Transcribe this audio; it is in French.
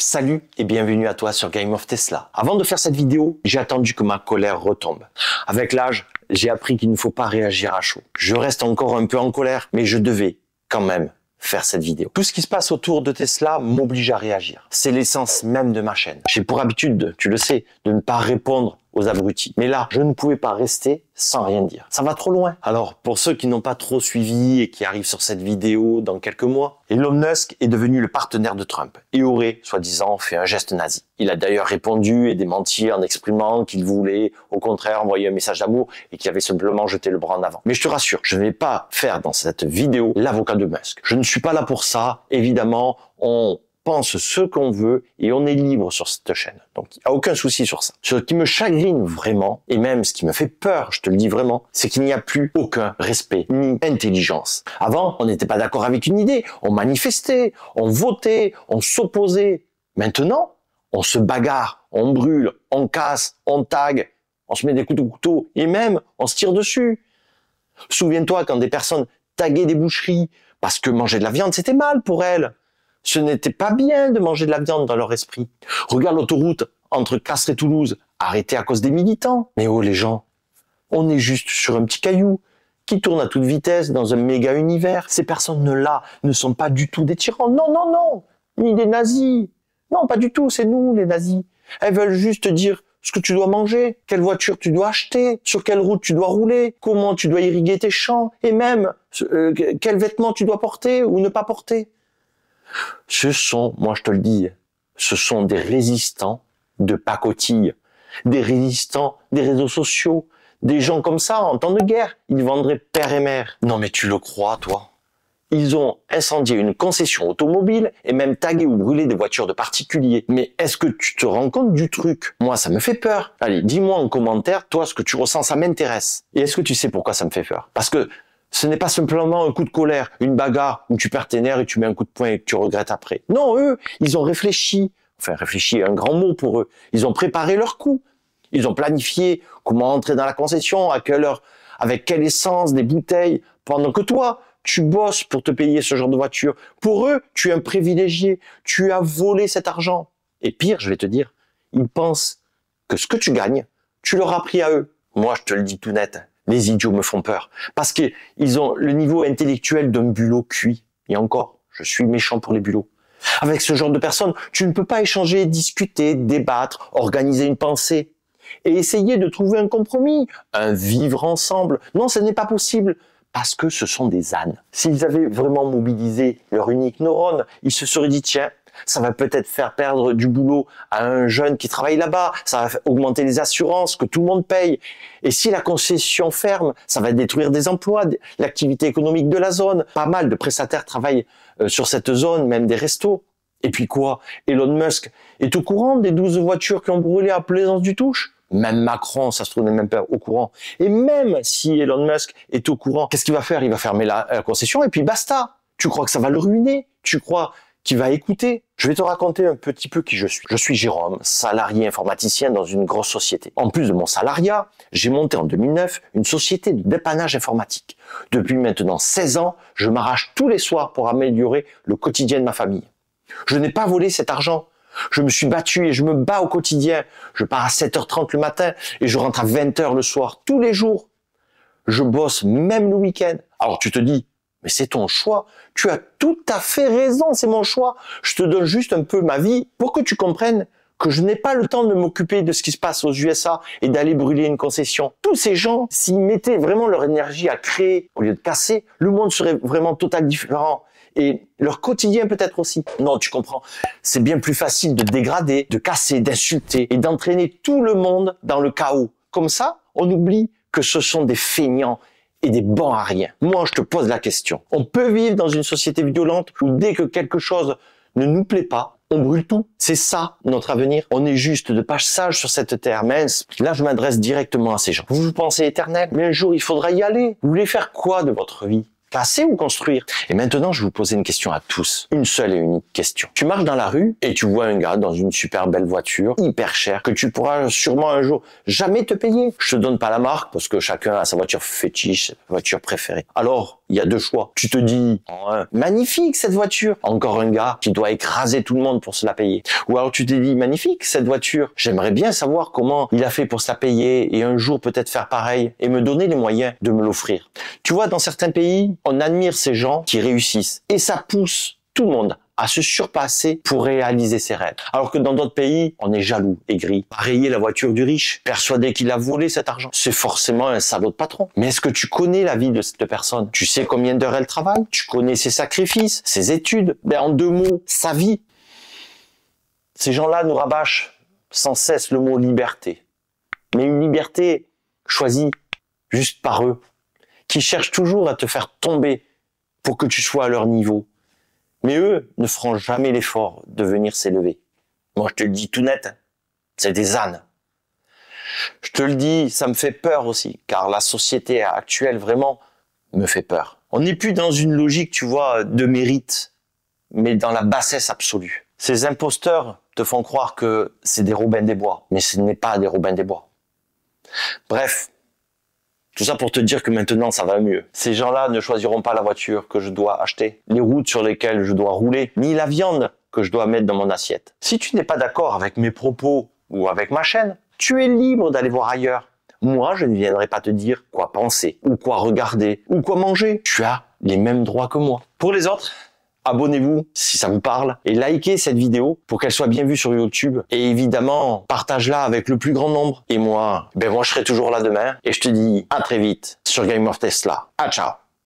Salut et bienvenue à toi sur Game of Tesla. Avant de faire cette vidéo, j'ai attendu que ma colère retombe. Avec l'âge, j'ai appris qu'il ne faut pas réagir à chaud. Je reste encore un peu en colère, mais je devais quand même faire cette vidéo. Tout ce qui se passe autour de Tesla m'oblige à réagir. C'est l'essence même de ma chaîne. J'ai pour habitude, tu le sais, de ne pas répondre aux abrutis. Mais là, je ne pouvais pas rester sans rien dire. Ça va trop loin. Alors, pour ceux qui n'ont pas trop suivi et qui arrivent sur cette vidéo dans quelques mois, Elon Musk est devenu le partenaire de Trump et aurait, soi-disant, fait un geste nazi. Il a d'ailleurs répondu et démenti en exprimant qu'il voulait, au contraire, envoyer un message d'amour et qu'il avait simplement jeté le bras en avant. Mais je te rassure, je ne vais pas faire dans cette vidéo l'avocat de Musk. Je ne suis pas là pour ça. Évidemment, on pense ce qu'on veut et on est libre sur cette chaîne. Donc, il n'y a aucun souci sur ça. Ce qui me chagrine vraiment, et même ce qui me fait peur, je te le dis vraiment, c'est qu'il n'y a plus aucun respect ni intelligence. Avant, on n'était pas d'accord avec une idée, on manifestait, on votait, on s'opposait. Maintenant, on se bagarre, on brûle, on casse, on tag, on se met des coups de couteau et même on se tire dessus. Souviens-toi quand des personnes taguaient des boucheries parce que manger de la viande, c'était mal pour elles. Ce n'était pas bien de manger de la viande dans leur esprit. Regarde l'autoroute entre Castres et Toulouse, arrêtée à cause des militants. Mais oh les gens, on est juste sur un petit caillou qui tourne à toute vitesse dans un méga univers. Ces personnes-là ne sont pas du tout des tyrans. Non, non, non, ni des nazis. Non, pas du tout, c'est nous les nazis. Elles veulent juste dire ce que tu dois manger, quelle voiture tu dois acheter, sur quelle route tu dois rouler, comment tu dois irriguer tes champs, et même quels vêtements tu dois porter ou ne pas porter. Ce sont, moi je te le dis, ce sont des résistants de pacotille, des résistants des réseaux sociaux, des gens comme ça, en temps de guerre, ils vendraient père et mère. Non mais tu le crois, toi? Ils ont incendié une concession automobile et même tagué ou brûlé des voitures de particuliers. Mais est-ce que tu te rends compte du truc? Moi, ça me fait peur. Allez, dis-moi en commentaire, toi, ce que tu ressens, ça m'intéresse. Et est-ce que tu sais pourquoi ça me fait peur? Parce que ce n'est pas simplement un coup de colère, une bagarre où tu perds tes nerfs et tu mets un coup de poing et que tu regrettes après. Non, eux, ils ont réfléchi. Enfin, réfléchi est un grand mot pour eux. Ils ont préparé leur coup. Ils ont planifié comment entrer dans la concession, à quelle heure, avec quelle essence, des bouteilles, pendant que toi, tu bosses pour te payer ce genre de voiture. Pour eux, tu es un privilégié. Tu as volé cet argent. Et pire, je vais te dire, ils pensent que ce que tu gagnes, tu leur as pris à eux. Moi, je te le dis tout net. Les idiots me font peur. Parce qu'ils ont le niveau intellectuel d'un bulot cuit. Et encore, je suis méchant pour les bulots. Avec ce genre de personnes, tu ne peux pas échanger, discuter, débattre, organiser une pensée et essayer de trouver un compromis, un vivre ensemble. Non, ce n'est pas possible. Parce que ce sont des ânes. S'ils avaient vraiment mobilisé leur unique neurone, ils se seraient dit, tiens, ça va peut-être faire perdre du boulot à un jeune qui travaille là-bas, ça va augmenter les assurances que tout le monde paye. Et si la concession ferme, ça va détruire des emplois, l'activité économique de la zone. Pas mal de prestataires travaillent sur cette zone, même des restos. Et puis quoi? Elon Musk est au courant des 12 voitures qui ont brûlé à Plaisance-du-Touche? Même Macron, ça se trouve, n'est même pas au courant. Et même si Elon Musk est au courant, qu'est-ce qu'il va faire? Il va fermer la concession et puis basta. Tu crois que ça va le ruiner? Tu crois qu'il va écouter? Je vais te raconter un petit peu qui je suis. Je suis Jérôme, salarié informaticien dans une grosse société. En plus de mon salariat, j'ai monté en 2009 une société de dépannage informatique. Depuis maintenant 16 ans, je m'arrache tous les soirs pour améliorer le quotidien de ma famille. Je n'ai pas volé cet argent. Je me suis battu et je me bats au quotidien. Je pars à 7h30 le matin et je rentre à 20h le soir, tous les jours. Je bosse même le week-end. Alors tu te dis, mais c'est ton choix. Tu as tout à fait raison, c'est mon choix. Je te donne juste un peu ma vie pour que tu comprennes que je n'ai pas le temps de m'occuper de ce qui se passe aux USA et d'aller brûler une concession. Tous ces gens, s'ils mettaient vraiment leur énergie à créer au lieu de casser, le monde serait vraiment totalement différent. Et leur quotidien peut-être aussi. Non, tu comprends. C'est bien plus facile de dégrader, de casser, d'insulter et d'entraîner tout le monde dans le chaos. Comme ça, on oublie que ce sont des feignants et des bons à rien. Moi, je te pose la question. On peut vivre dans une société violente où dès que quelque chose ne nous plaît pas, on brûle tout. C'est ça, notre avenir. On est juste de passage sur cette terre mince. Là, je m'adresse directement à ces gens. Vous pensez éternel, mais un jour, il faudra y aller. Vous voulez faire quoi de votre vie? Passer ou construire? Et maintenant, je vais vous poser une question à tous. Une seule et unique question. Tu marches dans la rue et tu vois un gars dans une super belle voiture, hyper chère, que tu pourras sûrement un jour jamais te payer. Je te donne pas la marque parce que chacun a sa voiture fétiche, sa voiture préférée. Alors, il y a deux choix. Tu te dis, oh, magnifique cette voiture. Encore un gars qui doit écraser tout le monde pour se la payer. Ou alors tu te dis, magnifique cette voiture. J'aimerais bien savoir comment il a fait pour se la payer et un jour peut-être faire pareil et me donner les moyens de me l'offrir. Tu vois, dans certains pays, on admire ces gens qui réussissent et ça pousse tout le monde à se surpasser pour réaliser ses rêves. Alors que dans d'autres pays, on est jaloux, aigri, à rayer la voiture du riche, persuadé qu'il a volé cet argent. C'est forcément un salaud de patron. Mais est-ce que tu connais la vie de cette personne? Tu sais combien d'heures elle travaille? Tu connais ses sacrifices, ses études? En deux mots, sa vie. Ces gens-là nous rabâchent sans cesse le mot liberté. Mais une liberté choisie juste par eux, qui cherchent toujours à te faire tomber pour que tu sois à leur niveau. Mais eux ne feront jamais l'effort de venir s'élever. Moi, je te le dis tout net, c'est des ânes. Je te le dis, ça me fait peur aussi, car la société actuelle, vraiment, me fait peur. On n'est plus dans une logique, tu vois, de mérite, mais dans la bassesse absolue. Ces imposteurs te font croire que c'est des Robin des Bois, mais ce n'est pas des Robin des Bois. Bref, tout ça pour te dire que maintenant ça va mieux. Ces gens-là ne choisiront pas la voiture que je dois acheter, les routes sur lesquelles je dois rouler, ni la viande que je dois mettre dans mon assiette. Si tu n'es pas d'accord avec mes propos ou avec ma chaîne, tu es libre d'aller voir ailleurs. Moi, je ne viendrai pas te dire quoi penser, ou quoi regarder, ou quoi manger. Tu as les mêmes droits que moi. Pour les autres, abonnez-vous si ça vous parle et likez cette vidéo pour qu'elle soit bien vue sur YouTube. Et évidemment, partage-la avec le plus grand nombre. Et moi, je serai toujours là demain et je te dis à très vite sur Game of Tesla. Ah, ciao!